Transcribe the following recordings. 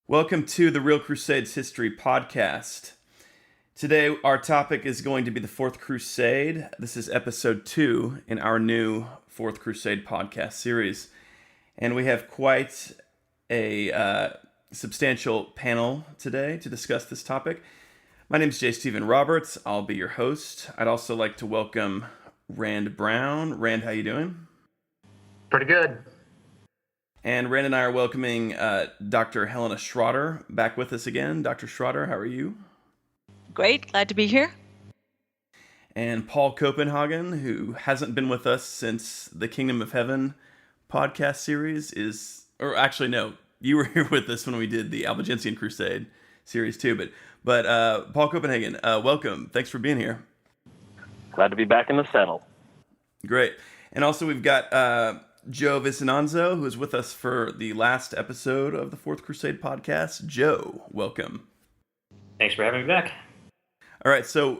Welcome to the Real Crusades History podcast. Today, our topic is going to be the Fourth Crusade. This is episode 2 in our new Fourth Crusade podcast series. And we have quite a substantial panel today to discuss this topic. My name is J. Stephen Roberts. I'll be your host. I'd also like to welcome Rand Brown. Rand, how you doing? Pretty good. And Rand and I are welcoming Dr. Helena Schrader back with us again. Dr. Schrader, how are you? Great, glad to be here. And Paul Copenhagen, who hasn't been with us since the Kingdom of Heaven podcast series no, you were here with us when we did the Albigensian Crusade series too. But Paul Copenhagen, welcome. Thanks for being here. Glad to be back in the saddle. Great. And also we've got Joe Vicinanzo, who is with us for the last episode of the Fourth Crusade podcast. Joe, welcome. Thanks for having me back. All right, so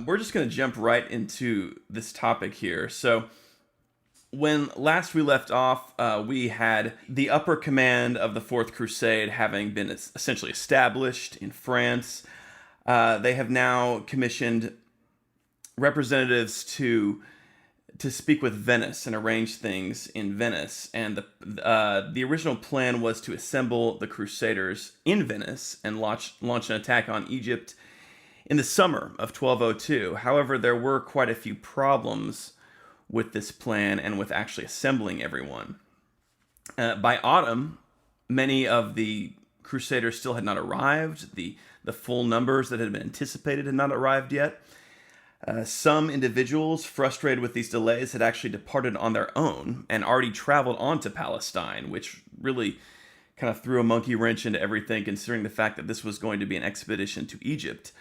we're just going to jump right into this topic here. So when last we left off, we had the upper command of the Fourth Crusade having been essentially established in France. They have now commissioned representatives to speak with Venice and arrange things in Venice. And the original plan was to assemble the Crusaders in Venice and launch an attack on Egypt in the summer of 1202. However, there were quite a few problems with this plan and with actually assembling everyone. By autumn, many of the Crusaders still had not arrived. The full numbers that had been anticipated had not arrived yet. Some individuals, frustrated with these delays, had actually departed on their own and already traveled on to Palestine, which really kind of threw a monkey wrench into everything, considering the fact that this was going to be an expedition to Egypt.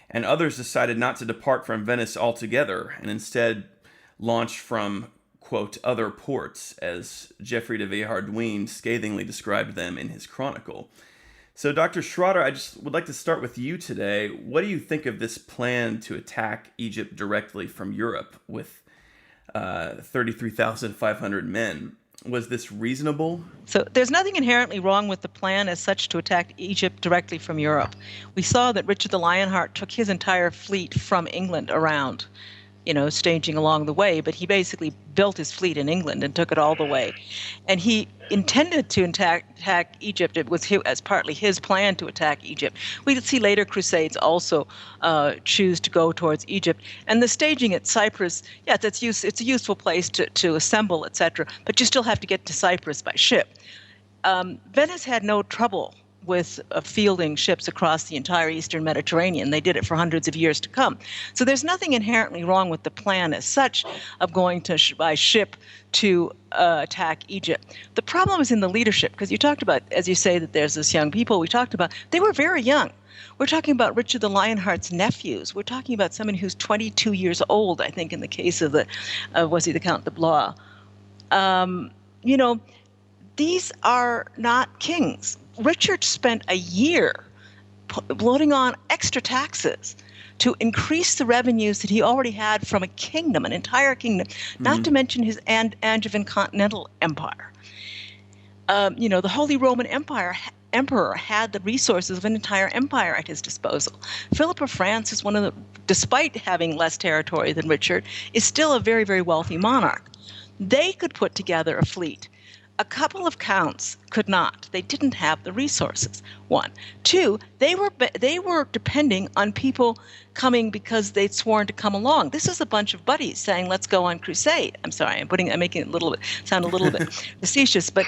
And others decided not to depart from Venice altogether and instead launched from, quote, other ports, as Geoffrey de Villehardouin scathingly described them in his chronicle. So, Dr. Schrader, I just would like to start with you today. What do you think of this plan to attack Egypt directly from Europe with 33,500 men? Was this reasonable? So there's nothing inherently wrong with the plan as such to attack Egypt directly from Europe. We saw that Richard the Lionheart took his entire fleet from England around, staging along the way, but he basically built his fleet in England and took it all the way. And he intended to attack Egypt. It was as partly his plan to attack Egypt. We could see later Crusades also choose to go towards Egypt. And the staging at Cyprus, it's a useful place to assemble, etc., but you still have to get to Cyprus by ship. Venice had no trouble with fielding ships across the entire Eastern Mediterranean. They did it for hundreds of years to come. So there's nothing inherently wrong with the plan as such of going by ship to attack Egypt. The problem is in the leadership, because you talked about, as you say, that there's this young people we talked about. They were very young. We're talking about Richard the Lionheart's nephews. We're talking about someone who's 22 years old, I think, in the case of the Count de Blois. These are not kings. Richard spent a year loading on extra taxes to increase the revenues that he already had from a kingdom, an entire kingdom, not to mention his Angevin continental empire. The Holy Roman Emperor had the resources of an entire empire at his disposal. Philip of France is despite having less territory than Richard, is still a very, very wealthy monarch. They could put together a fleet. A couple of counts could not. They didn't have the resources. One. Two, they were depending on people coming because they'd sworn to come along. This is a bunch of buddies saying, let's go on crusade. I'm sorry, I'm making it sound a little bit facetious, but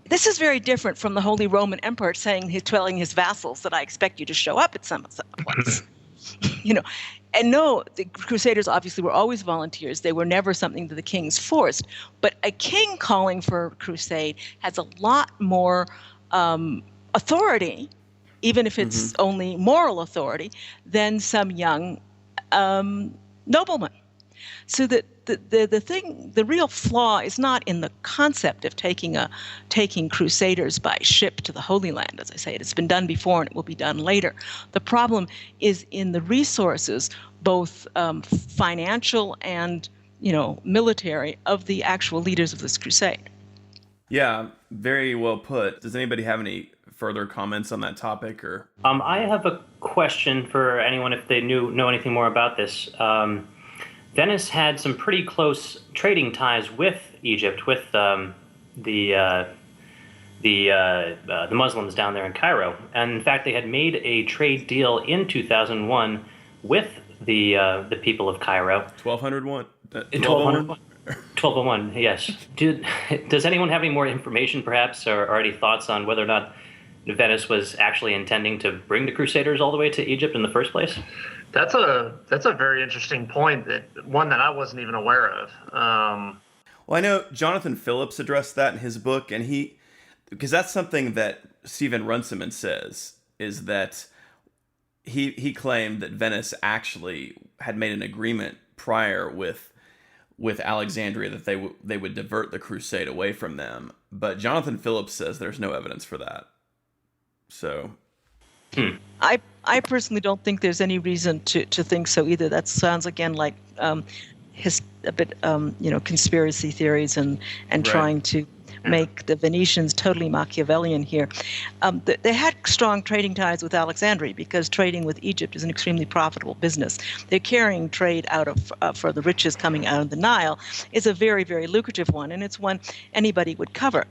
this is very different from the Holy Roman Emperor telling his vassals that I expect you to show up at some place. And no, the Crusaders obviously were always volunteers. They were never something that the kings forced. But a king calling for a crusade has a lot more authority, even if it's only moral authority, than some young nobleman. So that the real flaw is not in the concept of taking crusaders by ship to the Holy Land. As I say, it's been done before and it will be done later. The problem is in the resources, both financial and military, of the actual leaders of this crusade. Yeah, very well put. Does anybody have any further comments on that topic? Or I have a question for anyone if they know anything more about this. Venice had some pretty close trading ties with Egypt, with the Muslims down there in Cairo, and in fact, they had made a trade deal in 2001 with the people of Cairo. 1201. 1201. 1201. Yes. Does anyone have any more information, perhaps, or any thoughts on whether or not Venice was actually intending to bring the Crusaders all the way to Egypt in the first place? That's a very interesting point, one that I wasn't even aware of. Well, I know Jonathan Phillips addressed that in his book, and because that's something that Stephen Runciman says, is that he claimed that Venice actually had made an agreement prior with Alexandria that they would divert the crusade away from them. But Jonathan Phillips says there's no evidence for that. So I personally don't think there's any reason to think so either. That sounds again like a bit conspiracy theories and Right. trying to make the Venetians totally Machiavellian here. They had strong trading ties with Alexandria because trading with Egypt is an extremely profitable business. They're carrying trade out of for the riches coming out of the Nile is a very, very lucrative one, and it's one anybody would cover.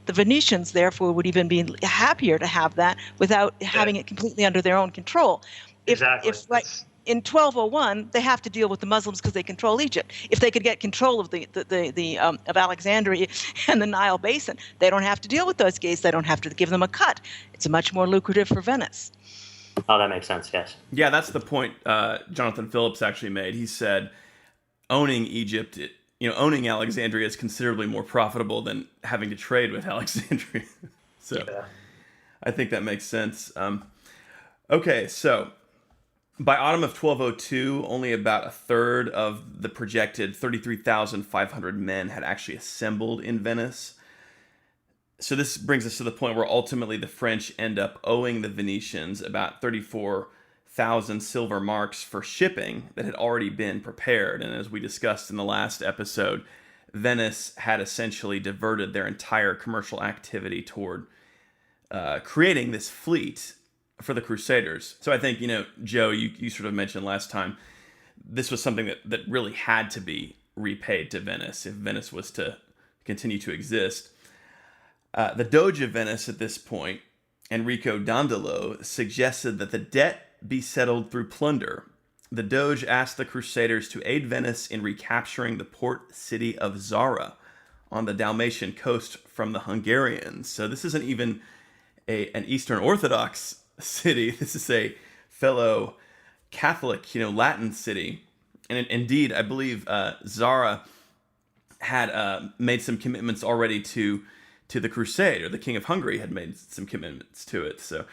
The Venetians, therefore, would even be happier to have that without having it completely under their own control. Exactly. If in 1201, they have to deal with the Muslims because they control Egypt. If they could get control of of Alexandria and the Nile Basin, they don't have to deal with those guys. They don't have to give them a cut. It's much more lucrative for Venice. Oh, that makes sense. Yes. Yeah, that's the point Jonathan Phillips actually made. He said owning Egypt, owning Alexandria is considerably more profitable than having to trade with Alexandria. So yeah. I think that makes sense. Okay, so by autumn of 1202, only about a third of the projected 33,500 men had actually assembled in Venice. So this brings us to the point where ultimately the French end up owing the Venetians about 34,000 silver marks for shipping that had already been prepared. And as we discussed in the last episode, Venice had essentially diverted their entire commercial activity toward creating this fleet for the Crusaders. So I think, Joe, you sort of mentioned last time, this was something that really had to be repaid to Venice if Venice was to continue to exist. The Doge of Venice at this point, Enrico Dandolo, suggested that the debt be settled through plunder. The Doge asked the Crusaders to aid Venice in recapturing the port city of Zara on the Dalmatian coast from the Hungarians. So this isn't even an Eastern Orthodox city. This is a fellow Catholic, Latin city. And indeed, I believe Zara had made some commitments already to the Crusade, or the King of Hungary had made some commitments to it. So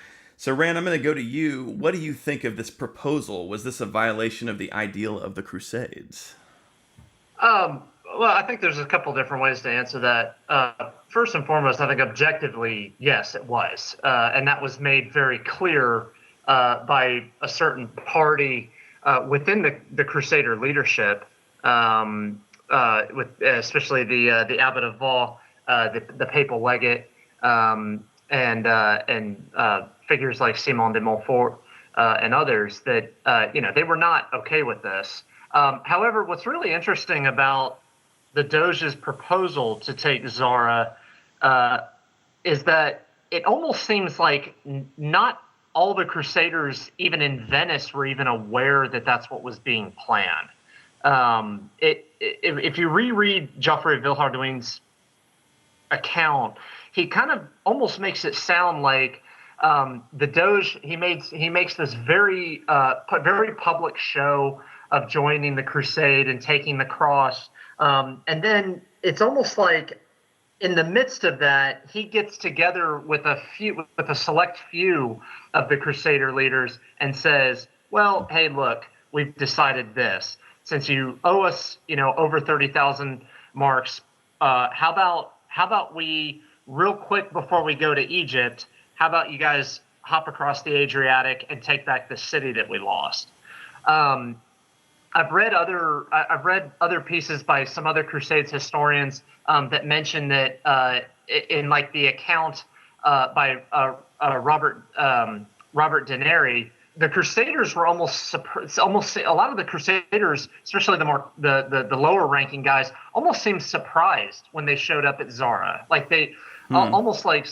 Rand, I'm going to go to you. What do you think of this proposal? Was this a violation of the ideal of the Crusades? Well, I think there's a couple different ways to answer that. First and foremost, I think objectively, yes, it was. And that was made very clear by a certain party within the Crusader leadership, with especially the Abbot of Vaux, the papal legate, and figures like Simon de Montfort and others that, they were not okay with this. However, what's really interesting about the Doge's proposal to take Zara is that it almost seems like not all the Crusaders, even in Venice, were even aware that that's what was being planned. If you reread Geoffrey of Villehardouin's account, he kind of almost makes it sound like the Doge, he makes this very public show of joining the crusade and taking the cross. And then it's almost like in the midst of that, he gets together with a select few of the Crusader leaders and says, well, hey, look, we've decided this. Since you owe us, over 30,000 marks, how about we, real quick before we go to Egypt, how about you guys hop across the Adriatic and take back the city that we lost? I've read other pieces by some other Crusades historians that mention that in like the account by Robert Denary, the Crusaders were almost a lot of the Crusaders, especially the lower ranking guys, almost seemed surprised when they showed up at Zara. Like they almost like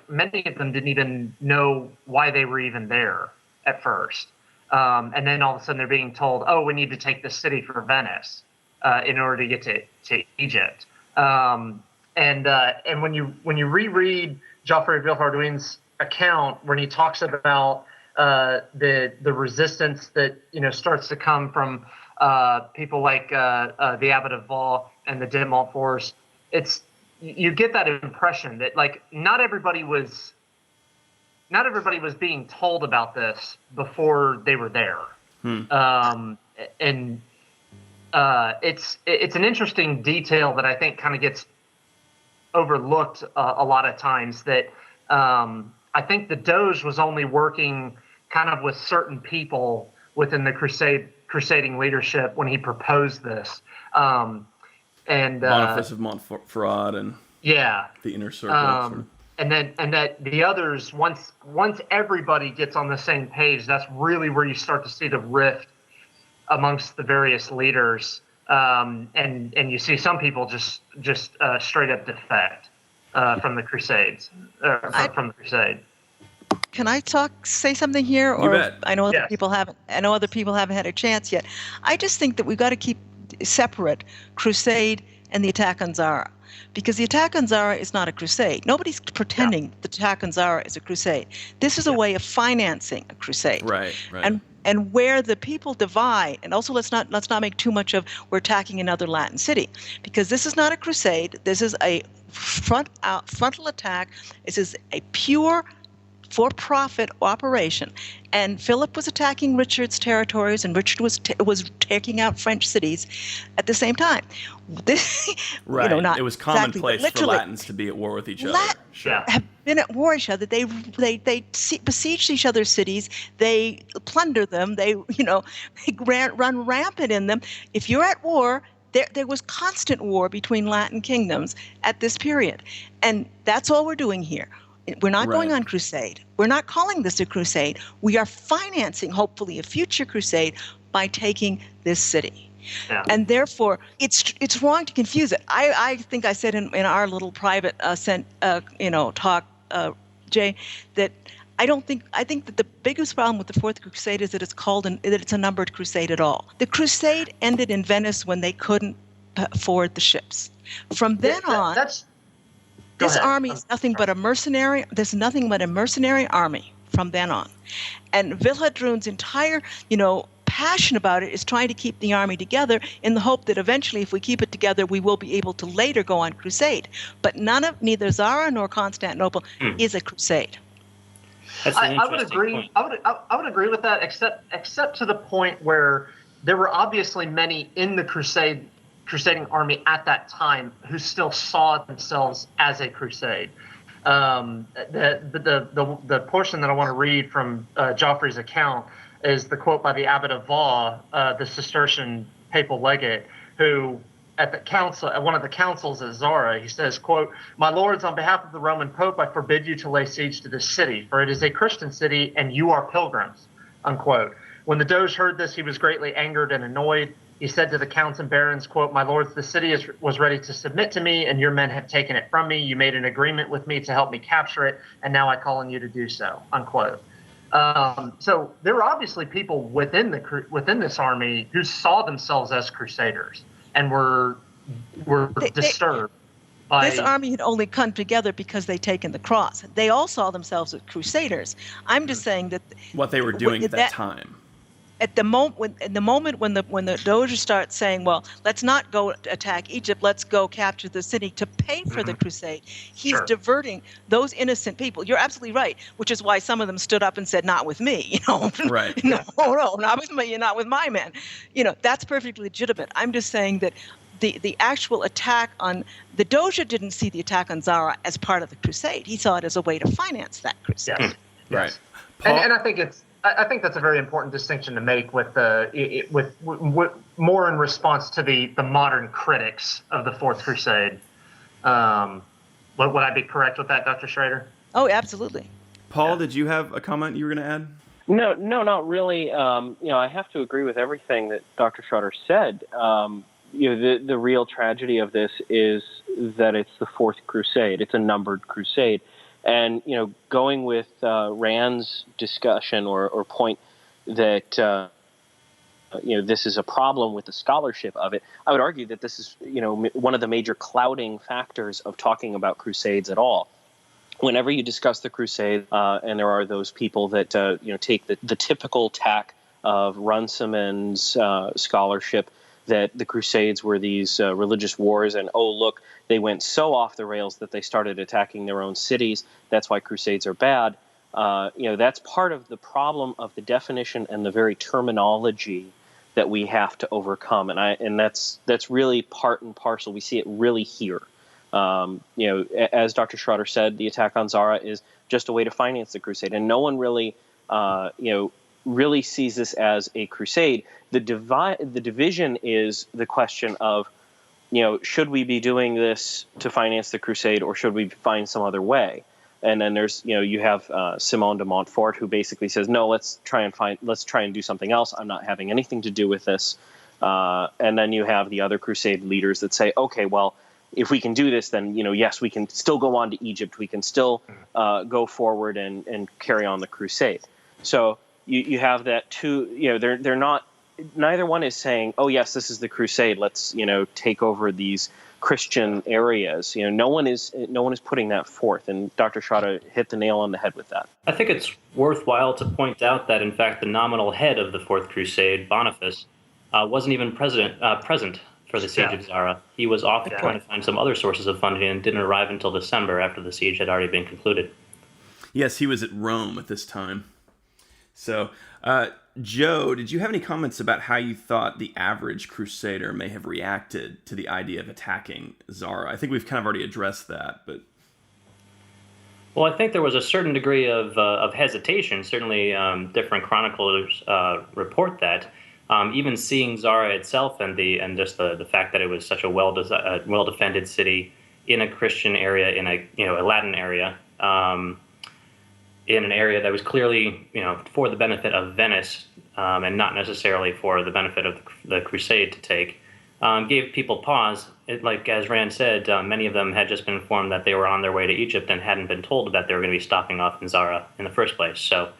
many of them didn't even know why they were even there at first. And then all of a sudden they're being told, "Oh, we need to take this city for Venice in order to get to Egypt." And when you reread Joffrey of Villehardouin's account, when he talks about the resistance that starts to come from people like the Abbot of Vaux and the de Montforts, you get that impression that like not everybody was being told about this before they were there. And it's an interesting detail that I think kind of gets overlooked a lot of times, that I think the Doge was only working kind of with certain people within the crusading leadership when he proposed this. And Boniface of Montferrat and the inner circle. Sort of. And that the others, once everybody gets on the same page, that's really where you start to see the rift amongst the various leaders, and you see some people just straight up defect from the Crusades, from the Crusade. Can I say something here? Or You bet. I know other people haven't. I know other people haven't had a chance yet. I just think that we've got to keep separate Crusade and the attack on Zara, because the attack on Zara is not a crusade. Nobody's pretending the attack on Zara is a crusade. This is a way of financing a crusade. Right. And where the people divide, and also let's not make too much of we're attacking another Latin city, because this is not a crusade. This is a frontal attack. This is a pure for-profit operation, and Philip was attacking Richard's territories, and Richard was taking out French cities at the same time. This, right. Not it was exactly, commonplace for Latins to be at war with each other. Have been at war with each other. They besieged each other's cities. They plunder them. They run rampant in them. If you're at war, there was constant war between Latin kingdoms at this period, and that's all we're doing here. We're not going on crusade. We're not calling this a crusade. We are financing, hopefully, a future crusade by taking this city. Yeah. And therefore, it's wrong to confuse it. I think I said in our little private talk, Jay, that I think that the biggest problem with the Fourth Crusade is that it's a numbered crusade at all. The crusade ended in Venice when they couldn't afford the ships. From then on, this army is nothing but a mercenary. There's nothing but a mercenary army from then on, and Villehardouin's entire, passion about it is trying to keep the army together in the hope that eventually, if we keep it together, we will be able to later go on crusade. But neither Zara nor Constantinople is a crusade. That's an I would agree. Point. I would agree with that, except to the point where there were obviously many in the crusading army at that time who still saw themselves as a crusade. The portion that I want to read from Joffrey's account is the quote by the Abbot of Vaux, the Cistercian papal legate, who at one of the councils at Zara, he says, quote, "My lords, on behalf of the Roman Pope, I forbid you to lay siege to this city, for it is a Christian city and you are pilgrims," unquote. When the Doge heard this, he was greatly angered and annoyed. He said to the counts and barons, quote, "My lords, the city was ready to submit to me, and your men have taken it from me. You made an agreement with me to help me capture it, and now I call on you to do so," unquote. So there were obviously people within this army who saw themselves as crusaders and were disturbed. This army had only come together because they'd taken the cross. They all saw themselves as crusaders. I'm just saying that what they were doing at that time. At the moment when the Doge starts saying, "Well, let's not go attack Egypt. Let's go capture the city to pay for the crusade," he's diverting those innocent people. You're absolutely right, which is why some of them stood up and said, "Not with me," Right? No, not with me. Not with my men. That's perfectly legitimate. I'm just saying that the actual attack on the Doge didn't see the attack on Zara as part of the crusade. He saw it as a way to finance that crusade. Yes. Right. And I think that's a very important distinction to make with more in response to the modern critics of the Fourth Crusade. Would I be correct with that, Dr. Schrader? Oh, absolutely. Paul, did you have a comment you were going to add? No, not really. I have to agree with everything that Dr. Schrader said. The real tragedy of this is that it's the Fourth Crusade. It's a numbered crusade. And, going with Rand's discussion or point that, this is a problem with the scholarship of it, I would argue that this is, one of the major clouding factors of talking about Crusades at all. Whenever you discuss the Crusade, and there are those people that, take the typical tack of Runciman's scholarship, that the Crusades were these religious wars, and look, they went so off the rails that they started attacking their own cities. That's why Crusades are bad. That's part of the problem of the definition and the very terminology that we have to overcome, and that's really part and parcel. We see it really here. As Dr. Schrader said, the attack on Zara is just a way to finance the crusade, and no one really, really sees this as a crusade. The division is the question of, should we be doing this to finance the crusade, or should we find some other way? And then there's, you have Simon de Montfort, who basically says, no, let's try and do something else. I'm not having anything to do with this. And then you have the other crusade leaders that say, okay, well, if we can do this, then, yes, we can still go on to Egypt. We can still go forward and carry on the crusade. So you have that too. They're not. Neither one is saying, oh yes, this is the crusade. Let's take over these Christian areas. No one is putting that forth. And Dr. Schrader hit the nail on the head with that. I think it's worthwhile to point out that in fact the nominal head of the Fourth Crusade, Boniface, wasn't even present for the siege of Zara. He was off trying to find some other sources of funding and didn't arrive until December after the siege had already been concluded. Yes, he was at Rome at this time. So, Joe, did you have any comments about how you thought the average crusader may have reacted to the idea of attacking Zara? I think we've kind of already addressed that, but... Well, I think there was a certain degree of hesitation. Certainly, different chroniclers report that. Even seeing Zara itself and just the fact that it was such a well defended city in a Christian area, in a Latin area, in an area that was clearly for the benefit of Venice and not necessarily for the benefit of the Crusade to take, gave people pause. Like as Rand said, many of them had just been informed that they were on their way to Egypt and hadn't been told that they were going to be stopping off in Zara in the first place. So.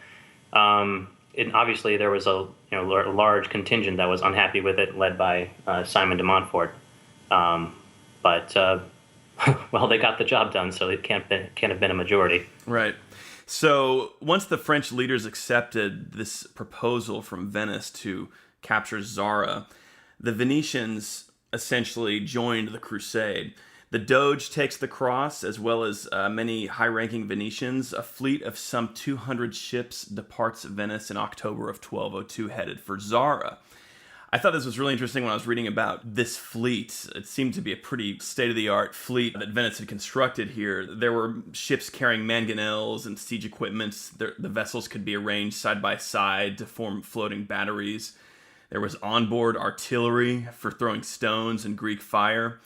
Obviously, there was a large contingent that was unhappy with it, led by Simon de Montfort. But they got the job done, so it can't have been a majority. Right. So once the French leaders accepted this proposal from Venice to capture Zara, the Venetians essentially joined the crusade. The Doge takes the cross, as well as many high-ranking Venetians. A fleet of some 200 ships departs Venice in October of 1202, headed for Zara. I thought this was really interesting when I was reading about this fleet. It seemed to be a pretty state-of-the-art fleet that Venice had constructed here. There were ships carrying mangonels and siege equipment. The vessels could be arranged side by side to form floating batteries. There was onboard artillery for throwing stones and Greek fire.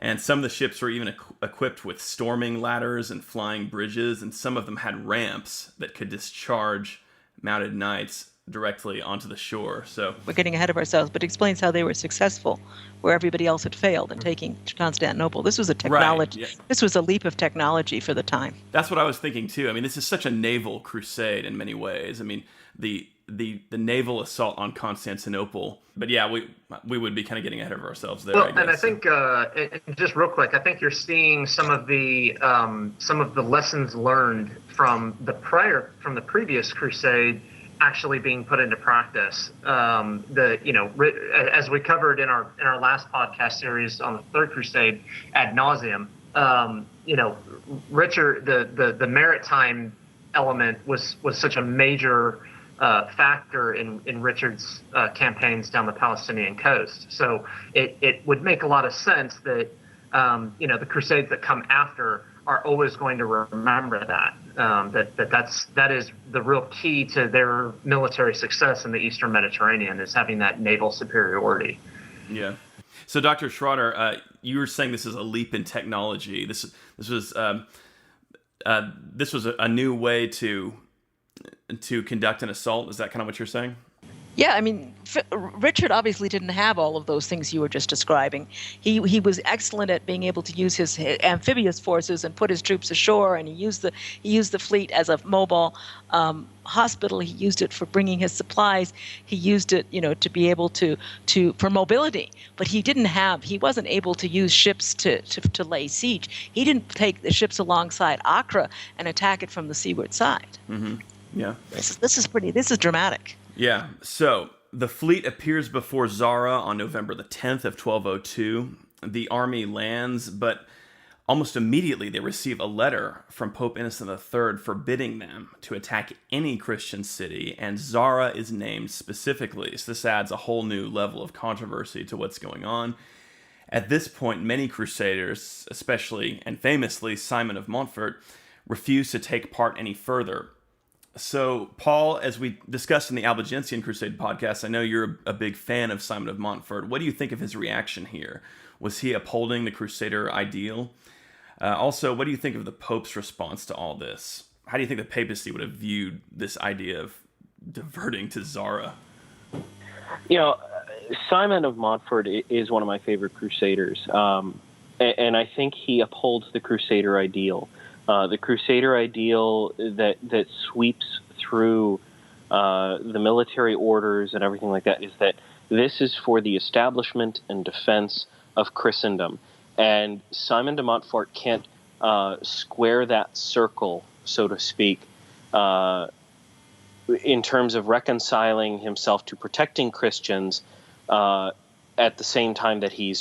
And some of the ships were even equipped with storming ladders and flying bridges, and some of them had ramps that could discharge mounted knights directly onto the shore. So we're getting ahead of ourselves, but it explains how they were successful where everybody else had failed in taking Constantinople. This was a technology. Right, yeah. This was a leap of technology for the time. That's what I was thinking too. I mean, this is such a naval crusade in many ways. I mean, the naval assault on Constantinople. But yeah, we would be kind of getting ahead of ourselves there. Well, and I think just real quick, I think you're seeing some of the lessons learned from the previous crusade actually being put into practice. As we covered in our last podcast series on the Third Crusade ad nauseum, Richard, the maritime element was such a major factor in Richard's campaigns down the Palestinian coast. So it would make a lot of sense that the Crusades that come after are always going to remember that is the real key to their military success in the Eastern Mediterranean, is having that naval superiority. Yeah. So Dr. Schrader, you were saying this is a leap in technology. This was this was a new way to conduct an assault. Is that kind of what you're saying? Yeah, I mean, Richard obviously didn't have all of those things you were just describing. He was excellent at being able to use his amphibious forces and put his troops ashore, and he used the fleet as a mobile hospital. He used it for bringing his supplies. He used it, to be able to for mobility. But he wasn't able to use ships to lay siege. He didn't take the ships alongside Acre and attack it from the seaward side. Mm-hmm. Yeah. This is dramatic. Yeah, so the fleet appears before Zara on November the 10th of 1202. The army lands, but almost immediately they receive a letter from Pope Innocent III forbidding them to attack any Christian city, and Zara is named specifically. So this adds a whole new level of controversy to what's going on. At this point, many crusaders, especially and famously Simon of Montfort, refuse to take part any further. So, Paul, as we discussed in the Albigensian Crusade podcast, I know you're a big fan of Simon of Montfort. What do you think of his reaction here? Was he upholding the Crusader ideal? Also, what do you think of the Pope's response to all this? How do you think the papacy would have viewed this idea of diverting to Zara? Simon of Montfort is one of my favorite Crusaders, and I think he upholds the Crusader ideal. The Crusader ideal that sweeps through the military orders and everything like that is that this is for the establishment and defense of Christendom. And Simon de Montfort can't square that circle, so to speak, in terms of reconciling himself to protecting Christians at the same time that he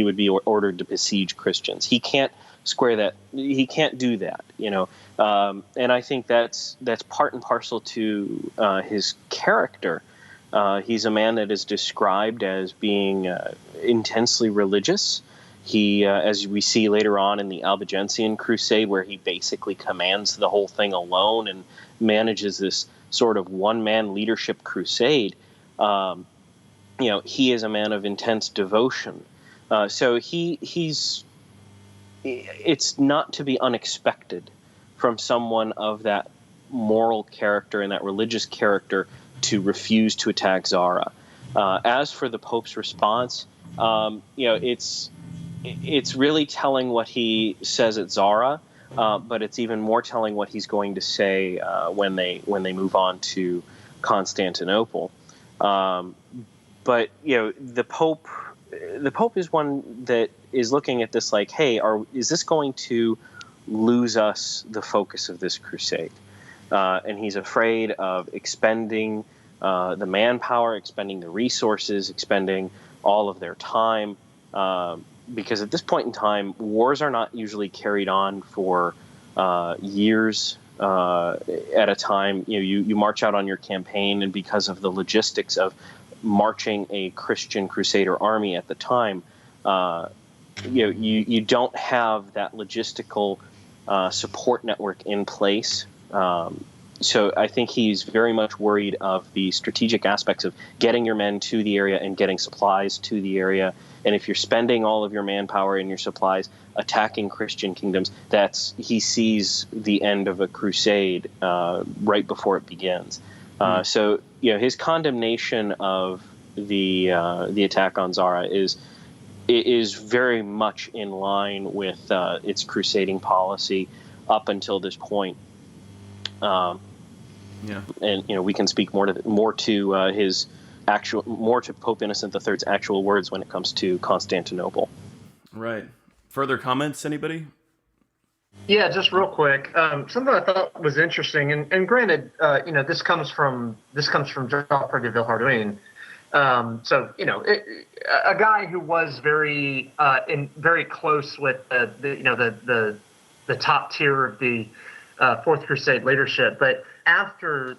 would be ordered to besiege Christians. He can't square that. He can't do that, and I think that's part and parcel to his character. He's a man that is described as being intensely religious. He, as we see later on in the Albigensian Crusade, where he basically commands the whole thing alone and manages this sort of one-man leadership crusade, he is a man of intense devotion. So he's it's not to be unexpected from someone of that moral character and that religious character to refuse to attack Zara. As for the Pope's response, it's really telling what he says at Zara, but it's even more telling what he's going to say when they move on to Constantinople. But the Pope is one that is looking at this like, hey, is this going to lose us the focus of this crusade? And he's afraid of expending the manpower, expending the resources, expending all of their time, because at this point in time, wars are not usually carried on for years at a time. You march out on your campaign, and because of the logistics of marching a Christian Crusader army at the time, you don't have that logistical support network in place. So I think he's very much worried of the strategic aspects of getting your men to the area and getting supplies to the area. And if you're spending all of your manpower and your supplies attacking Christian kingdoms, he sees the end of a crusade right before it begins. So his condemnation of the attack on Zara is very much in line with its crusading policy up until this point. And we can speak more to Pope Innocent III's actual words when it comes to Constantinople. Right. Further comments, anybody? Yeah, just real quick. Something I thought was interesting, and granted, this comes from Joffre de Villehardouin. So a guy who was very close with the top tier of the Fourth Crusade leadership. But after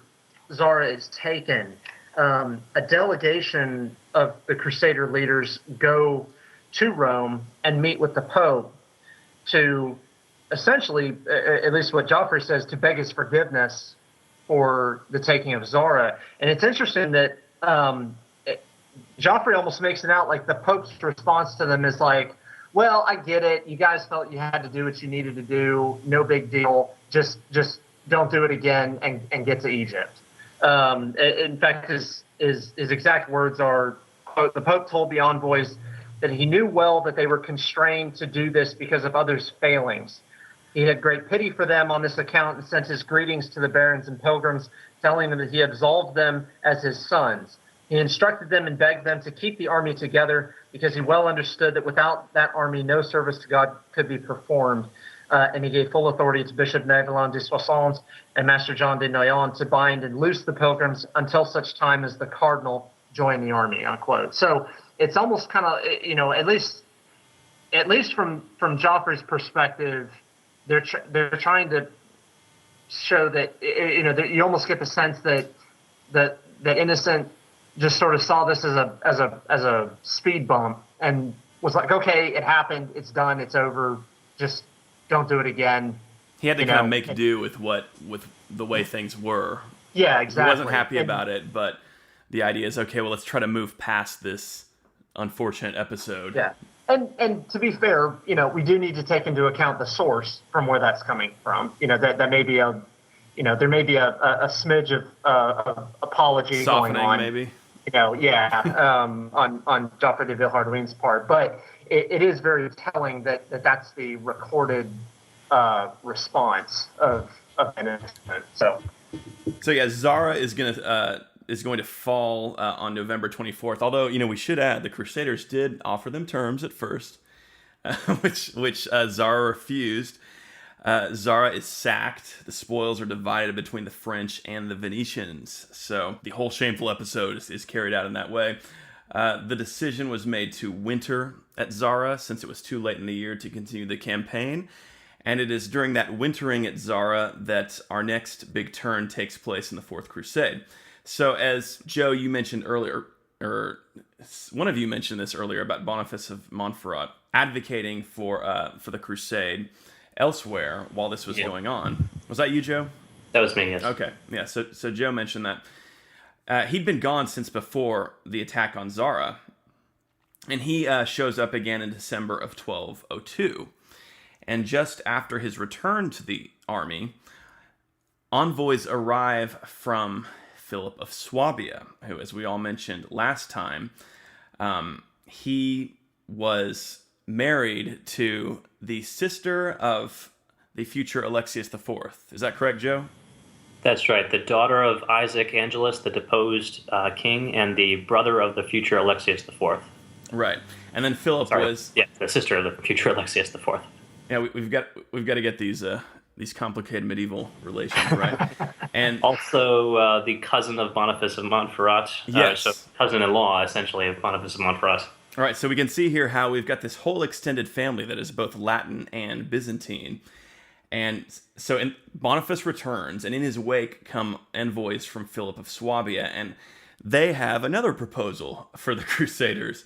Zara is taken, a delegation of the Crusader leaders go to Rome and meet with the Pope to essentially, at least what Joffre says, to beg his forgiveness for the taking of Zara. And it's interesting that Joffre almost makes it out like the Pope's response to them is like, well, I get it. You guys felt you had to do what you needed to do. No big deal. Just don't do it again and get to Egypt. In fact, his exact words are, quote, "The Pope told the envoys that he knew well that they were constrained to do this because of others' failings. He had great pity for them on this account and sent his greetings to the barons and pilgrims, telling them that he absolved them as his sons. He instructed them and begged them to keep the army together because he well understood that without that army, no service to God could be performed. And he gave full authority to Bishop Navalon de Soissons and Master John de Noyon to bind and loose the pilgrims until such time as the cardinal joined the army," unquote. So it's almost kind of, at least from Joffrey's perspective, they're trying to show that, that you almost get the sense that Innocent just sort of saw this as a speed bump and was like, okay, it happened, it's done, it's over, just don't do it again. He had to kind of make do with the way things were. Yeah, exactly. He wasn't happy about it, but the idea is, okay, well, let's try to move past this unfortunate episode. Yeah. And to be fair, we do need to take into account the source from where that's coming from. That may be there may be a smidge of apology softening going on. Maybe. On Joffrey de Villehardouin's part, but it is very telling that that's the recorded response of Innocent. So yeah, Zara is going to fall on November 24th. Although, we should add the Crusaders did offer them terms at first, which Zara refused. Zara is sacked. The spoils are divided between the French and the Venetians. So the whole shameful episode is carried out in that way. The decision was made to winter at Zara since it was too late in the year to continue the campaign. And it is during that wintering at Zara that our next big turn takes place in the Fourth Crusade. So as Joe, you mentioned earlier, or one of you mentioned this earlier about Boniface of Montferrat advocating for the Crusade elsewhere while this was going on. Was that you, Joe? That was me, yes. Okay, yeah, so Joe mentioned that. He'd been gone since before the attack on Zara, and he shows up again in December of 1202. And just after his return to the army, envoys arrive from Philip of Swabia, who, as we all mentioned last time, he was married to the sister of the future Alexius IV. Is that correct, Joe? That's right. The daughter of Isaac Angelus, the deposed king, and the brother of the future Alexius IV. Right. And then Philip was... Yeah, the sister of the future Alexius IV. Yeah, we've got to get these complicated medieval relations, right? And also the cousin of Boniface of Montferrat. Yes. So cousin-in-law, essentially, of Boniface of Montferrat. All right, so we can see here how we've got this whole extended family that is both Latin and Byzantine. And so Boniface returns, and in his wake come envoys from Philip of Swabia, and they have another proposal for the Crusaders.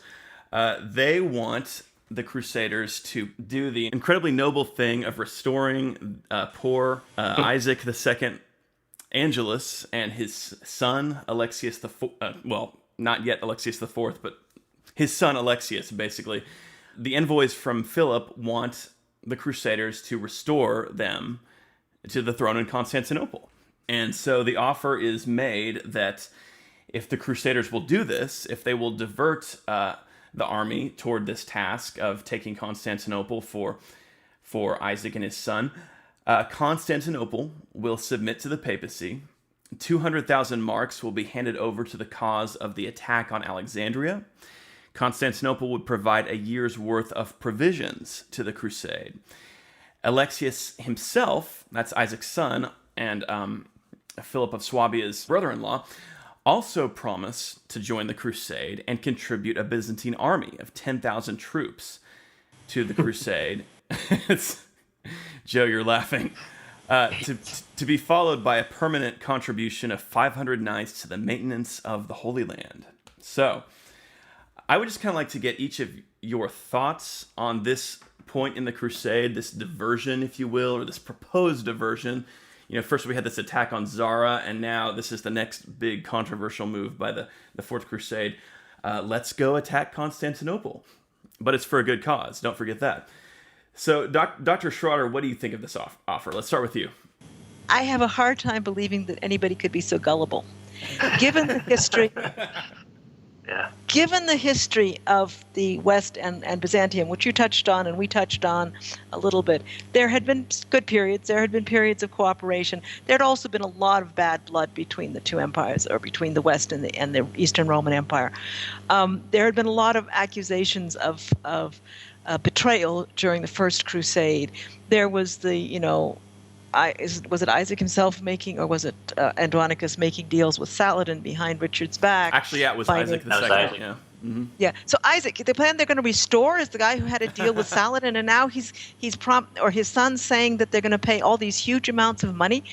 They want the Crusaders to do the incredibly noble thing of restoring poor Isaac II Angelus and his son Alexius IV. Well, not yet Alexius IV, but his son Alexius, basically. The envoys from Philip want the Crusaders to restore them to the throne in Constantinople. And so the offer is made that if the Crusaders will do this, if they will divert the army toward this task of taking Constantinople for Isaac and his son, Constantinople will submit to the papacy. 200,000 marks will be handed over to the cause of the attack on Alexandria. Constantinople would provide a year's worth of provisions to the crusade. Alexius himself, that's Isaac's son, and Philip of Swabia's brother-in-law, also promised to join the crusade and contribute a Byzantine army of 10,000 troops to the crusade. Joe, you're laughing. To be followed by a permanent contribution of 500 knights to the maintenance of the Holy Land. So, I would just kind of like to get each of your thoughts on this point in the crusade, this diversion, if you will, or this proposed diversion. First we had this attack on Zara, and now this is the next big controversial move by the Fourth Crusade. Let's go attack Constantinople. but it's for a good cause. Don't forget that. So, Dr. Schrader, what do you think of this offer? Let's start with you. I have a hard time believing that anybody could be so gullible. Given the history, given the history of the West and Byzantium, which you touched on and we touched on a little bit, there had been good periods. There had been periods of cooperation. There had also been a lot of bad blood between the two empires, or between the West and the Eastern Roman Empire. There had been a lot of accusations of betrayal during the First Crusade. There was was it Isaac himself making, or was it Andronicus making deals with Saladin behind Richard's back? Actually, yeah, it was Isaac the Second. Yeah. Mm-hmm. Yeah. So Isaac, the plan they're going to restore is the guy who had a deal with Saladin, and now his son's saying that they're going to pay all these huge amounts of money.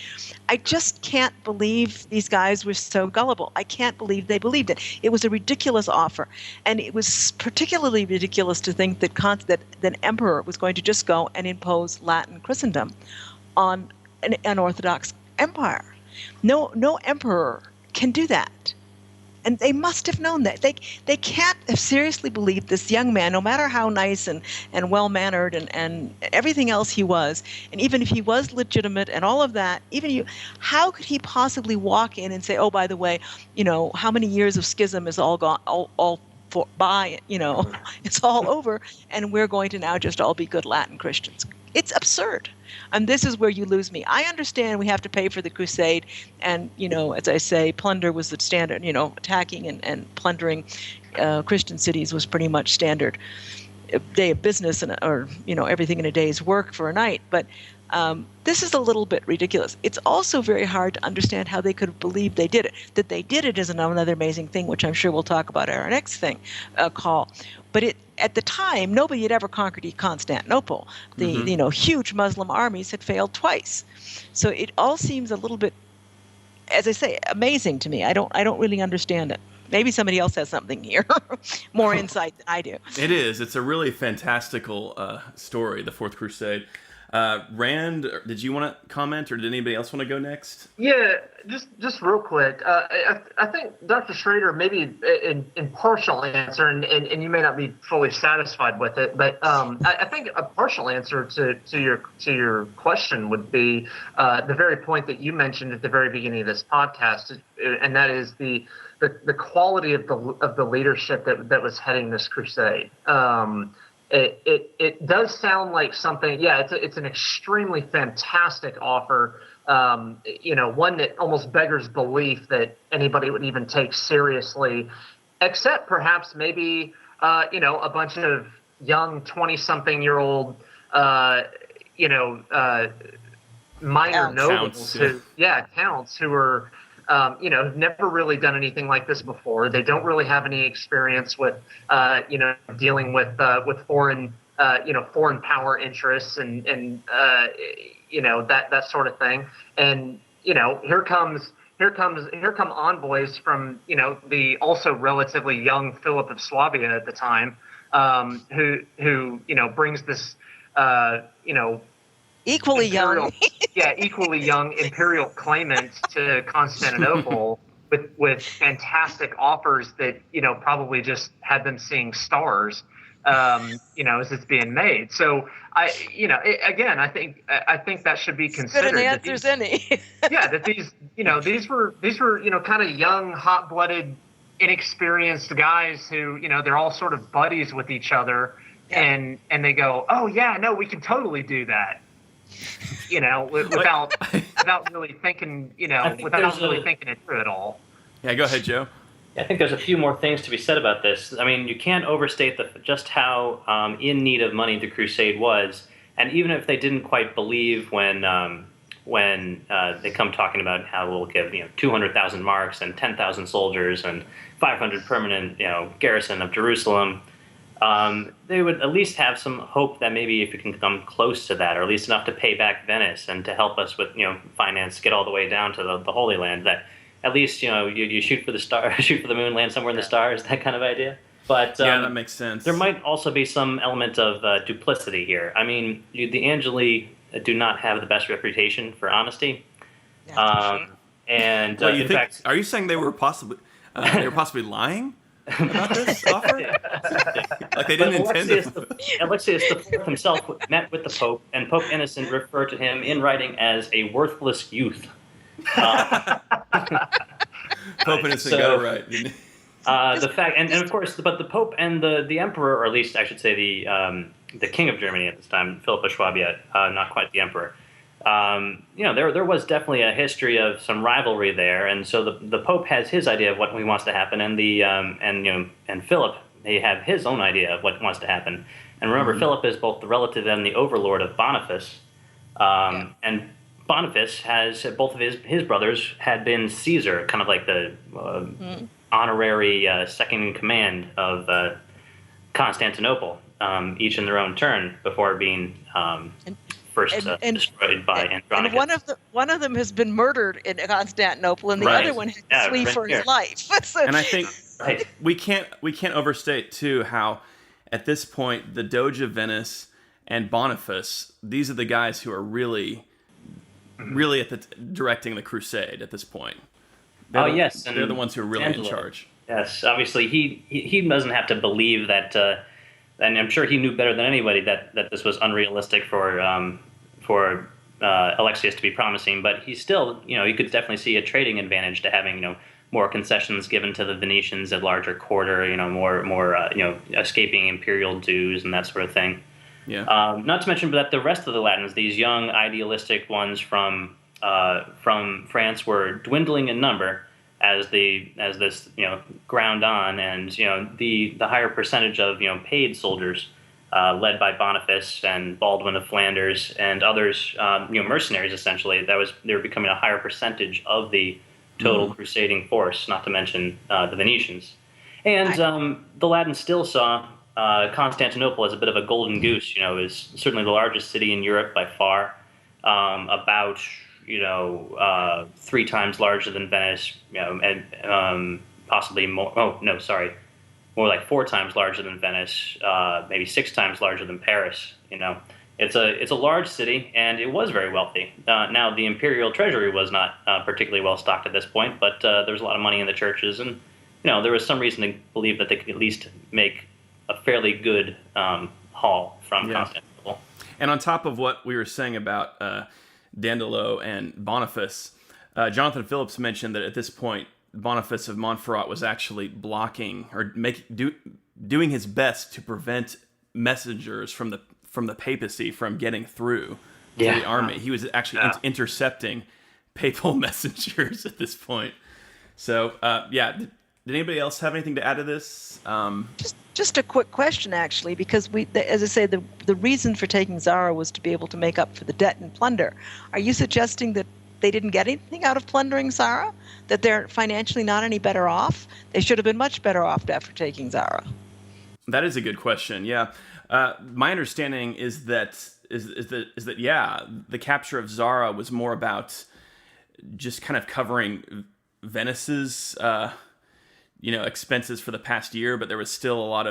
I just can't believe these guys were so gullible. I can't believe they believed it. It was a ridiculous offer, and it was particularly ridiculous to think that an emperor was going to just go and impose Latin Christendom on an Orthodox empire. No emperor can do that. And they must have known that. They can't have seriously believed this young man, no matter how nice and well-mannered and everything else he was, and even if he was legitimate and all of that, how could he possibly walk in and say, oh, by the way, how many years of schism is all gone, it's all over, and we're going to now just all be good Latin Christians. It's absurd. And this is where you lose me. I understand we have to pay for the crusade, and, as I say, plunder was the standard, attacking and plundering Christian cities was pretty much standard day of business, or everything in a day's work for a night. But this is a little bit ridiculous. It's also very hard to understand how they could believe they did it. That they did it is another amazing thing, which I'm sure we'll talk about at our next call. But at the time, nobody had ever conquered Constantinople. The huge Muslim armies had failed twice. So it all seems a little bit, as I say, amazing to me. I don't really understand it. Maybe somebody else has something here, more insight than I do. It is. It's a really fantastical story, the Fourth Crusade. Rand, did you want to comment, or did anybody else want to go next? Yeah, just real quick. I think Dr. Schrader, maybe in partial answer, and you may not be fully satisfied with it, but I think a partial answer to your question would be the very point that you mentioned at the very beginning of this podcast, and that is the quality of the leadership that was heading this crusade. It does sound like something. Yeah, it's an extremely fantastic offer. One that almost beggars belief that anybody would even take seriously, except perhaps maybe a bunch of young 20-something-year-old minor nobles counts who are have never really done anything like this before. They don't really have any experience with, dealing with foreign, foreign power interests and that sort of thing. And here come envoys from the also relatively young Philip of Swabia at the time, who brings this equally young imperial claimant to Constantinople with fantastic offers that probably just had them seeing stars as it's being made. So I think that should be considered. As good an answer as any. That these were kind of young, hot-blooded, inexperienced guys who they're all sort of buddies with each other, and they go, oh yeah, no, we can totally do that. Without really thinking, thinking it through at all. Yeah, go ahead, Joe. I think there's a few more things to be said about this. I mean, you can't overstate just how in need of money the crusade was, and even if they didn't quite believe when they come talking about how we'll give 200,000 marks and 10,000 soldiers and 500 permanent garrison of Jerusalem. They would at least have some hope that maybe if you can come close to that, or at least enough to pay back Venice and to help us with finance, get all the way down to the Holy Land, that at least you shoot for the star, shoot for the moon, land somewhere in the stars, that kind of idea. But that makes sense. There might also be some element of duplicity here. I mean, the Angeli do not have the best reputation for honesty. Yeah, and are you saying they were possibly lying? about this offer? Like they didn't intend Alexius IV himself met with the Pope, and Pope Innocent referred to him in writing as a worthless youth. Pope Innocent got it right, didn't he? The fact, and of course, but the Pope and the Emperor, or at least I should say the King of Germany at this time, Philip of Swabia, not quite the Emperor. There was definitely a history of some rivalry there, and so the Pope has his idea of what he wants to happen, and and Philip, they have his own idea of what wants to happen. And remember, Philip is both the relative and the overlord of Boniface, and Boniface has both of his brothers had been Caesar, kind of like the honorary second in command of Constantinople, each in their own turn before being first destroyed by Andronicus. And one of them has been murdered in Constantinople, and the other one had to flee for his life. So, and I think we can't overstate too how at this point the Doge of Venice and Boniface, these are the guys who are really at directing the crusade at this point. Yes, they're the ones who are really Angelo. in charge. Yes, obviously he doesn't have to believe that, and I'm sure he knew better than anybody that this was unrealistic for Alexius to be promising. But he still, you could definitely see a trading advantage to having more concessions given to the Venetians, a larger quarter, more escaping imperial dues and that sort of thing. Yeah. Not to mention that the rest of the Latins, these young idealistic ones from France, were dwindling in number as this ground on, and the higher percentage of paid soldiers led by Boniface and Baldwin of Flanders and others, mercenaries essentially, they were becoming a higher percentage of the total crusading force. Not to mention the Venetians, and the Latins still saw Constantinople as a bit of a golden goose. It was certainly the largest city in Europe by far, about 3 times larger than Venice, and possibly more. Oh no, sorry, more like 4 times larger than Venice, maybe 6 times larger than Paris. It's a large city, and it was very wealthy. Now the imperial treasury was not particularly well stocked at this point, but there was a lot of money in the churches, and there was some reason to believe that they could at least make a fairly good haul from Constantinople. And on top of what we were saying about Dandolo and Boniface, Jonathan Phillips mentioned that at this point Boniface of Montferrat was actually blocking or doing his best to prevent messengers from the papacy from getting through to the army. He was actually intercepting papal messengers at this point. So did anybody else have anything to add to this? Just a quick question, actually, because as I say, the reason for taking Zara was to be able to make up for the debt and plunder. Are you suggesting that they didn't get anything out of plundering Zara? That they're financially not any better off? They should have been much better off after taking Zara. That is a good question. Yeah, my understanding is that the capture of Zara was more about just kind of covering Venice's expenses for the past year, but there was still a lot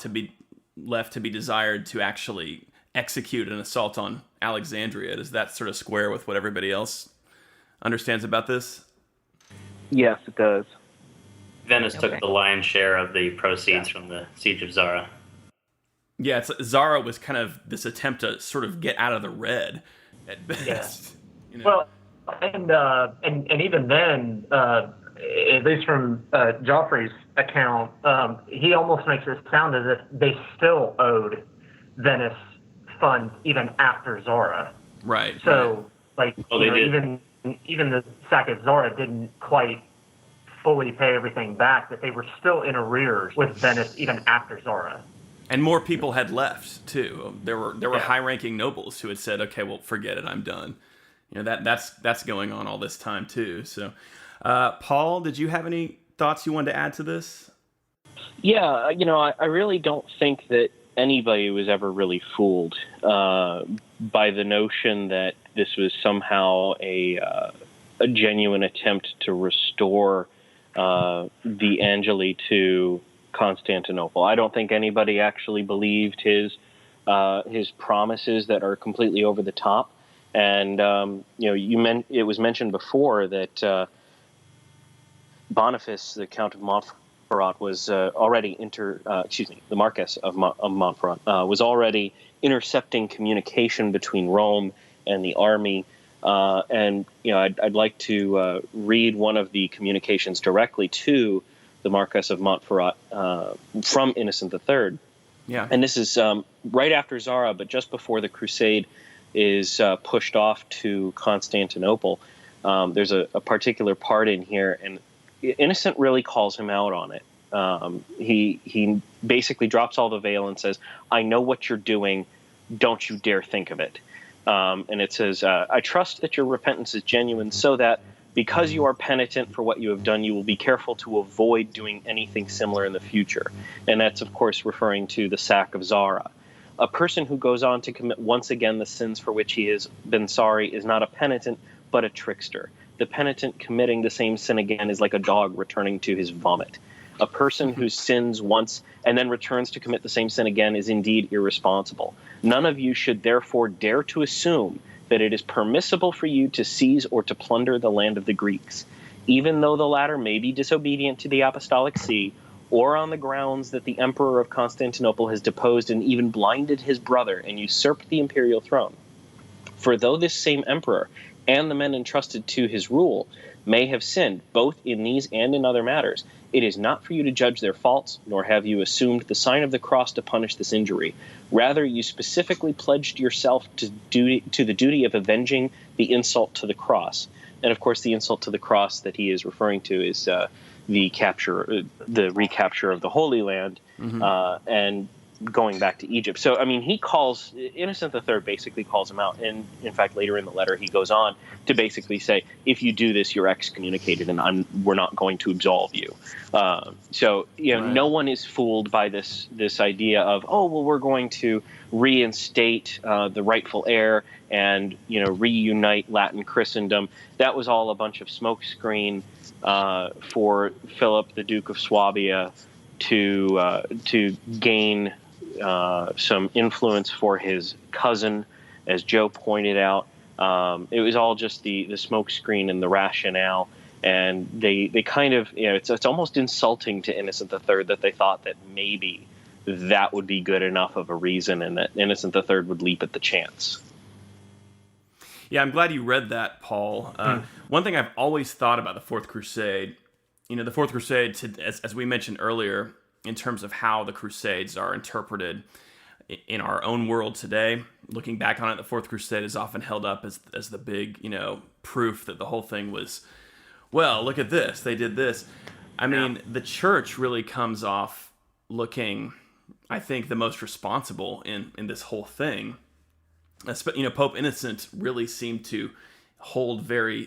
to be left to be desired to actually execute an assault on Alexandria. Does that sort of square with what everybody else understands about this? Yes, it does. Venice took the lion's share of the proceeds from the siege of Zara. Yeah, Zara was kind of this attempt to sort of get out of the red at best. Well, and even then, at least from Joffrey's account, he almost makes it sound as if they still owed Venice funds even after Zara. Right. So, even the sack of Zara didn't quite fully pay everything back, that they were still in arrears with Venice even after Zara. And more people had left too. There were high-ranking nobles who had said, "Okay, well, forget it, I'm done." That's going on all this time too. So, Paul, did you have any thoughts you wanted to add to this? Yeah, I really don't think that anybody was ever really fooled by the notion that this was somehow a genuine attempt to restore the Angeli to Constantinople. I don't think anybody actually believed his promises that are completely over the top. And it was mentioned before that Boniface, the Count of Montferrat, was already the Marquess of Montferrat was already intercepting communication between Rome and the army. And I'd like to read one of the communications directly to the Marquess of Montferrat from Innocent III. Yeah. And this is right after Zara, but just before the crusade is pushed off to Constantinople. There's a particular part in here, and Innocent really calls him out on it. He basically drops all the veil and says, "I know what you're doing. Don't you dare think of it." And it says, "I trust that your repentance is genuine, so that because you are penitent for what you have done, you will be careful to avoid doing anything similar in the future." And that's, of course, referring to the sack of Zara. A person who goes on to commit once again the sins for which he has been sorry is not a penitent, but a trickster. The penitent committing the same sin again is like a dog returning to his vomit. A person who sins once and then returns to commit the same sin again is indeed irresponsible. None of you should therefore dare to assume that it is permissible for you to seize or to plunder the land of the Greeks, even though the latter may be disobedient to the Apostolic See, or on the grounds that the Emperor of Constantinople has deposed and even blinded his brother and usurped the imperial throne. For though this same emperor and the men entrusted to his rule may have sinned, both in these and in other matters, it is not for you to judge their faults, nor have you assumed the sign of the cross to punish this injury. Rather, you specifically pledged yourself to the duty of avenging the insult to the cross. And of course, the insult to the cross that he is referring to is the recapture of the Holy Land, and going back to Egypt. So, I mean, Innocent III basically calls him out. And in fact, later in the letter, he goes on to basically say, if you do this, you're excommunicated and we're not going to absolve you. So, right. No one is fooled by this idea of, we're going to reinstate the rightful heir and, reunite Latin Christendom. That was all a bunch of smokescreen for Philip, the Duke of Swabia, to gain some influence for his cousin, as Joe pointed out. It was all just the smokescreen and the rationale, and they kind of, it's almost insulting to Innocent III that they thought that maybe that would be good enough of a reason, and that Innocent III would leap at the chance. Yeah, I'm glad you read that, Paul. One thing I've always thought about the Fourth Crusade, the Fourth Crusade, as we mentioned earlier, in terms of how the Crusades are interpreted in our own world today, looking back on it, the Fourth Crusade is often held up as the big, proof that the whole thing was, well, look at this, they did this. I mean, the church really comes off looking, I think, the most responsible in this whole thing. Pope Innocent really seemed to hold very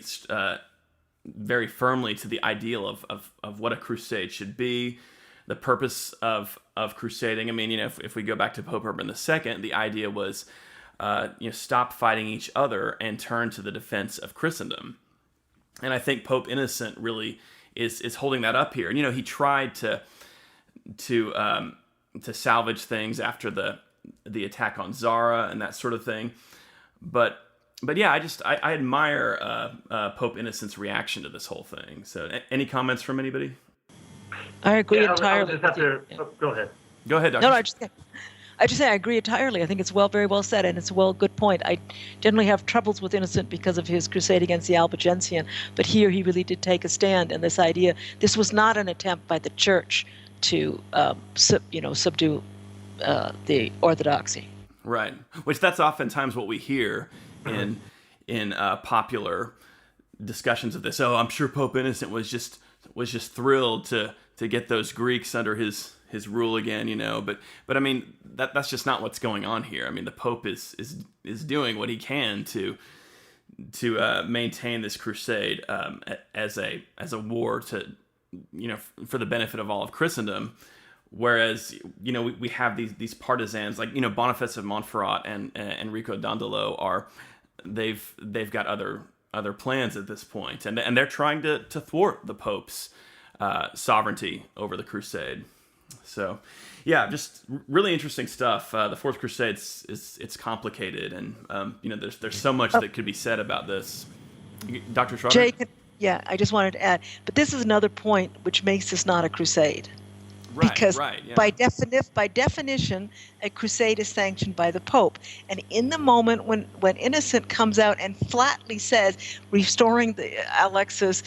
firmly to the ideal of what a crusade should be, the purpose of crusading. I mean, if we go back to Pope Urban II, the idea was, stop fighting each other and turn to the defense of Christendom. And I think Pope Innocent really is holding that up here. And, he tried to salvage things after the attack on Zara and that sort of thing. But yeah, I admire Pope Innocent's reaction to this whole thing. So any comments from anybody? I agree entirely. Go ahead. Go ahead, Dr. No, I just say I agree entirely. I think it's very well said, and it's a good point. I generally have troubles with Innocent because of his crusade against the Albigensian, but here he really did take a stand, and this was not an attempt by the church to subdue the orthodoxy. Right, which that's oftentimes what we hear in popular discussions of this. Oh, I'm sure Pope Innocent was just thrilled to get those Greeks under his rule again, But I mean, that's just not what's going on here. I mean, the Pope is doing what he can to maintain this crusade as a war to for the benefit of all of Christendom. Whereas, we have these partisans like, Boniface of Montferrat and Enrico Dandolo they've got other plans at this point, and they're trying to thwart the Pope's sovereignty over the crusade. So, yeah, just really interesting stuff. The Fourth Crusade it's complicated, and there's so much that could be said about this. Dr. Schrader? Jay, Yeah, I just wanted to add, but this is another point which makes this not a crusade. Right, Because right, yeah. by definition, a crusade is sanctioned by the Pope. And in the moment when Innocent comes out and flatly says, restoring the Alexis,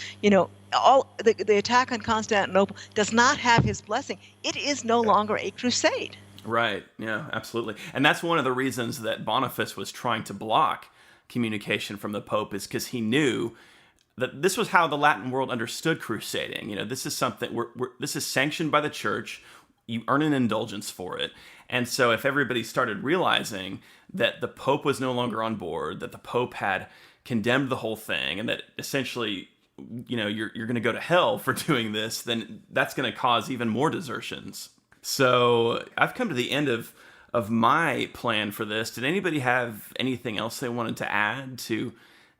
all the attack on Constantinople does not have his blessing, it is no longer a crusade. Right, yeah, absolutely. And that's one of the reasons that Boniface was trying to block communication from the Pope, is because he knew that this was how the Latin world understood crusading. This is something this is sanctioned by the church. You earn an indulgence for it. And so if everybody started realizing that the Pope was no longer on board, that the Pope had condemned the whole thing, and that essentially, you're going to go to hell for doing this, then that's going to cause even more desertions. So I've come to the end of my plan for this. Did anybody have anything else they wanted to add to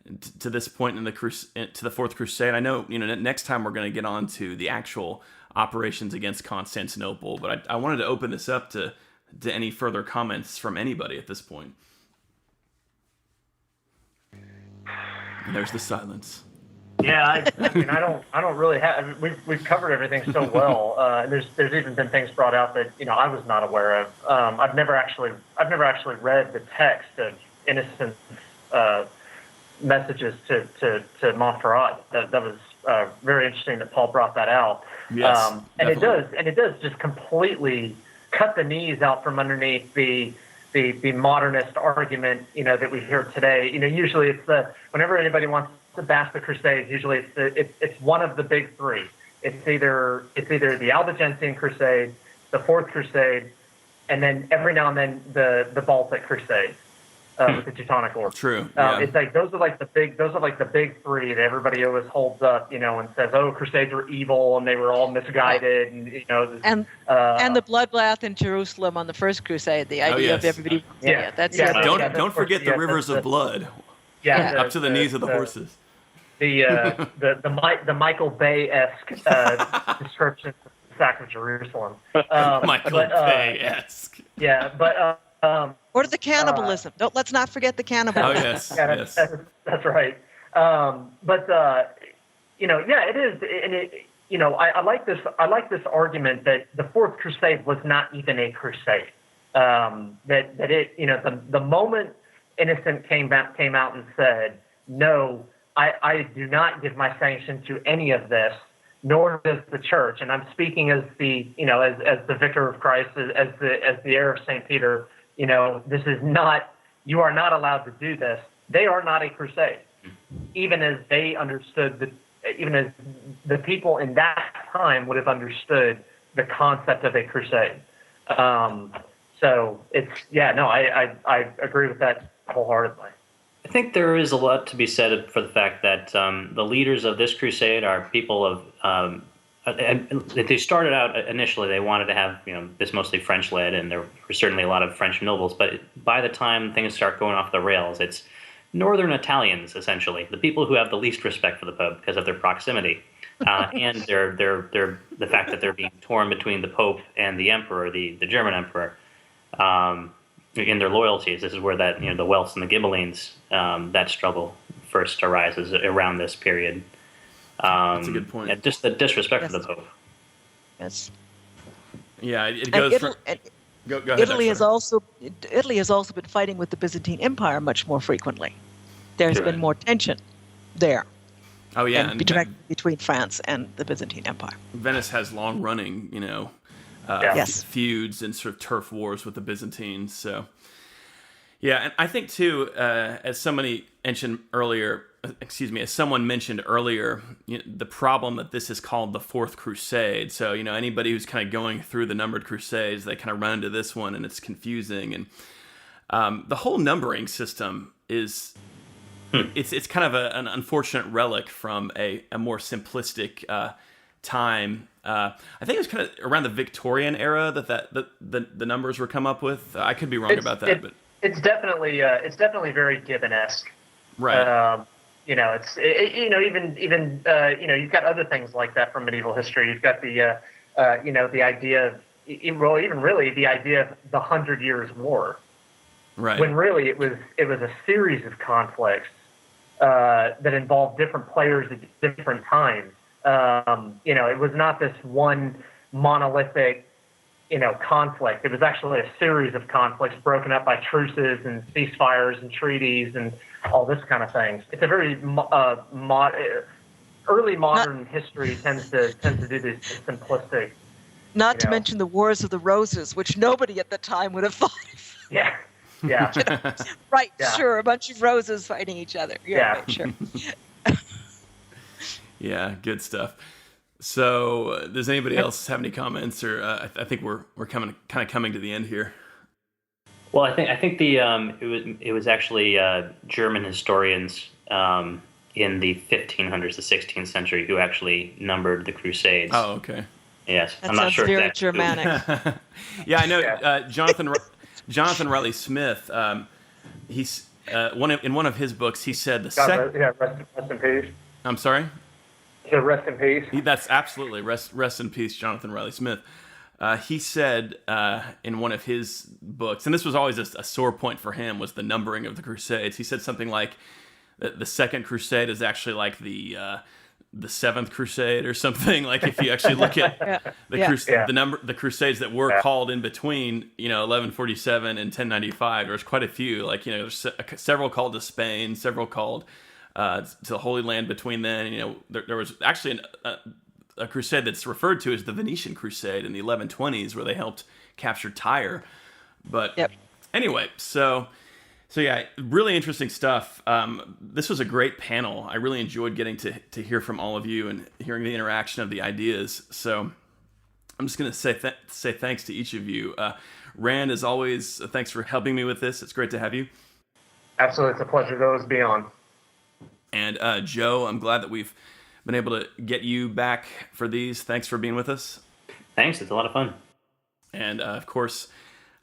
this point in to the Fourth Crusade? I know, next time we're going to get on to the actual operations against Constantinople, but I wanted to open this up to any further comments from anybody at this point. And there's the silence. Yeah, I don't really have. We've covered everything so well. And there's even been things brought out that I was not aware of. I've never actually read the text of Innocent's messages to Montferrat. That was very interesting that Paul brought that out. Yes, and it does just completely cut the knees out from underneath the modernist argument that we hear today. Usually it's whenever anybody wants to bash the Crusades, usually it's one of the big three. It's either the Albigensian Crusade, the Fourth Crusade, and then every now and then the Baltic Crusade. With the Teutonic Order. True. Yeah. It's like those are like the big three that everybody always holds up, and says, "Oh, Crusades were evil and they were all misguided," and and the bloodbath in Jerusalem on the First Crusade. The idea of everybody. Don't forget the rivers of blood. Yeah, up to the knees of the horses. The Michael Bay-esque description of the sack of Jerusalem. Michael Bay-esque. Yeah, but. Or the cannibalism. Let's not forget the cannibalism. Oh yes, yes. That's right. It is, and I like this. I like this argument that the Fourth Crusade was not even a crusade. The moment Innocent came out and said, "No, I do not give my sanction to any of this, nor does the church," and I'm speaking as the as the vicar of Christ, as the heir of Saint Peter. This is not, you are not allowed to do this. They are not a crusade, even as they understood even as the people in that time would have understood the concept of a crusade. So I agree with that wholeheartedly. I think there is a lot to be said for the fact that the leaders of this crusade are people of. They started out initially, they wanted to have this mostly French-led, and there were certainly a lot of French nobles. But by the time things start going off the rails, it's Northern Italians essentially, the people who have the least respect for the Pope because of their proximity, and the fact that they're being torn between the Pope and the Emperor, the German Emperor, in their loyalties. This is where that the Welfs and the Ghibellines, that struggle first arises around this period. That's a good point. And just the disrespect for the Pope. Yes. Yeah, it goes from. Go ahead. Italy has also been fighting with the Byzantine Empire much more frequently. There's been more tension there. Oh yeah, and between France and the Byzantine Empire. Venice has long-running, feuds and sort of turf wars with the Byzantines. So, yeah, and I think too, as someone mentioned earlier, the problem that this is called the Fourth Crusade. So, anybody who's kind of going through the numbered crusades, they kind of run into this one, and it's confusing. And the whole numbering system is. It's kind of an unfortunate relic from a more simplistic time. I think it was kind of around the Victorian era that the numbers were come up with. I could be wrong about that, but it's definitely very Gibbon-esque. Right. Even you've got other things like that from medieval history. You've got the idea of the idea of the 100 Years' War. Right. When really it was a series of conflicts that involved different players at different times. It was not this one monolithic, conflict. It was actually a series of conflicts broken up by truces and ceasefires and treaties and all this kind of things. It's a very early modern history tends to do this simplistic. Not to mention the Wars of the Roses, which nobody at the time would have thought of. Yeah. Right, Yeah. sure, a bunch of roses fighting each other. Yeah. Right, sure. Yeah, good stuff. So, does anybody else have any comments, or I think we're kind of coming to the end here. Well, I think it was actually German historians in the 1500s, the 16th century, who actually numbered the Crusades. Oh, okay. Yes, That I'm not sounds sure very exactly. Germanic. Yeah, I know. Jonathan Riley Smith. He's in one of his books. He said the second. Rest in peace. I'm sorry. Yeah, rest in peace. That's absolutely rest in peace, Jonathan Riley Smith. He said in one of his books, and this was always a sore point for him, was the numbering of the Crusades. He said something like the Second Crusade is actually like the Seventh Crusade or something. Like if you actually look at the Crusades that were called in between, 1147 and 1095, there's quite a few. Like there's several called to Spain, several called to the Holy Land between then. There was actually a crusade that's referred to as the Venetian Crusade in the 1120s, where they helped capture Tyre. But anyway, so yeah, really interesting stuff. This was a great panel. I really enjoyed getting to hear from all of you and hearing the interaction of the ideas. So I'm just going to say thanks to each of you. Rand, as always, thanks for helping me with this. It's great to have you. Absolutely. It's a pleasure to always be on. And Joe, I'm glad that we've been able to get you back for these. Thanks for being with us. Thanks. It's a lot of fun. And of course,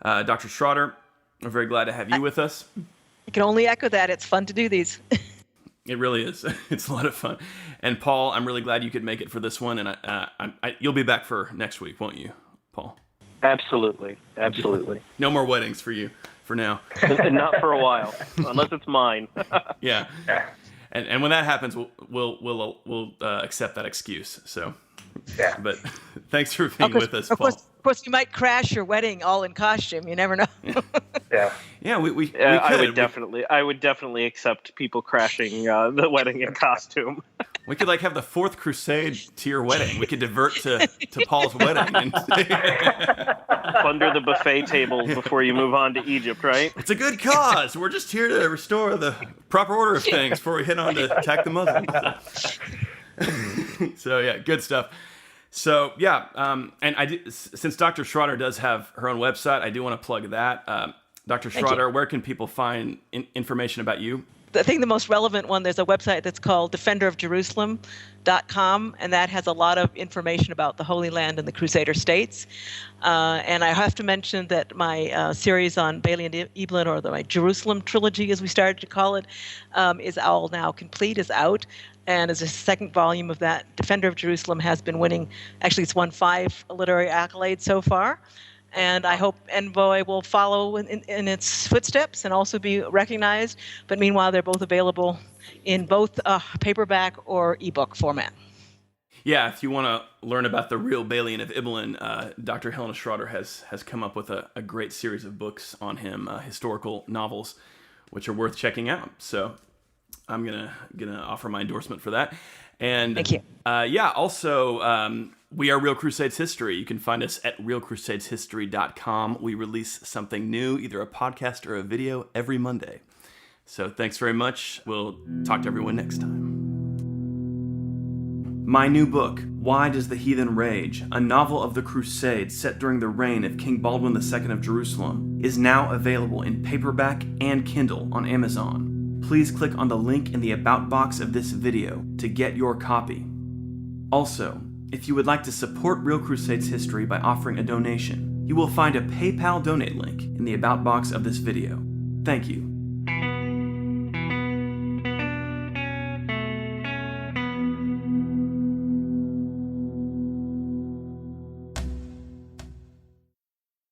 Dr. Schrader, we're very glad to have you with us. I can only echo that. It's fun to do these. It really is. It's a lot of fun. And Paul, I'm really glad you could make it for this one. And you'll be back for next week, won't you, Paul? Absolutely. No more weddings for you for now. Not for a while, unless it's mine. Yeah. And when that happens, we'll accept that excuse. So, but thanks for being with us, Paul. Of course, you might crash your wedding all in costume. You never know. Yeah. We could. I would definitely accept people crashing the wedding in costume. We could have the Fourth Crusade to your wedding. We could divert to Paul's wedding and Plunder the buffet tables before you move on to Egypt, right? It's a good cause. We're just here to restore the proper order of things before we head on to attack the Muslims. So yeah, good stuff. So yeah, and since Dr. Schrader does have her own website, I do want to plug that. Dr. Schrader, where can people find information about you? I think the most relevant one, there's a website that's called defenderofjerusalem.com, and that has a lot of information about the Holy Land and the Crusader states. And I have to mention that my series on Bailey and Evelyn, or my Jerusalem trilogy, as we started to call it, is all now complete, is out. And as a second volume of that, Defender of Jerusalem has been winning, actually it's won 5 literary accolades so far. And I hope Envoy will follow in its footsteps and also be recognized. But meanwhile, they're both available in both paperback or ebook format. Yeah, if you want to learn about the real Balian of Ibelin, Dr. Helena Schrader has come up with a great series of books on him, historical novels, which are worth checking out. So I'm gonna offer my endorsement for that. And thank you. Also, we are Real Crusades History. You can find us at realcrusadeshistory.com. We release something new, either a podcast or a video, every Monday. So thanks very much. We'll talk to everyone next time. My new book, Why Does the Heathen Rage? A novel of the Crusades set during the reign of King Baldwin II of Jerusalem, is now available in paperback and Kindle on Amazon. Please click on the link in the About box of this video to get your copy. Also, if you would like to support Real Crusades History by offering a donation, you will find a PayPal donate link in the About box of this video. Thank you.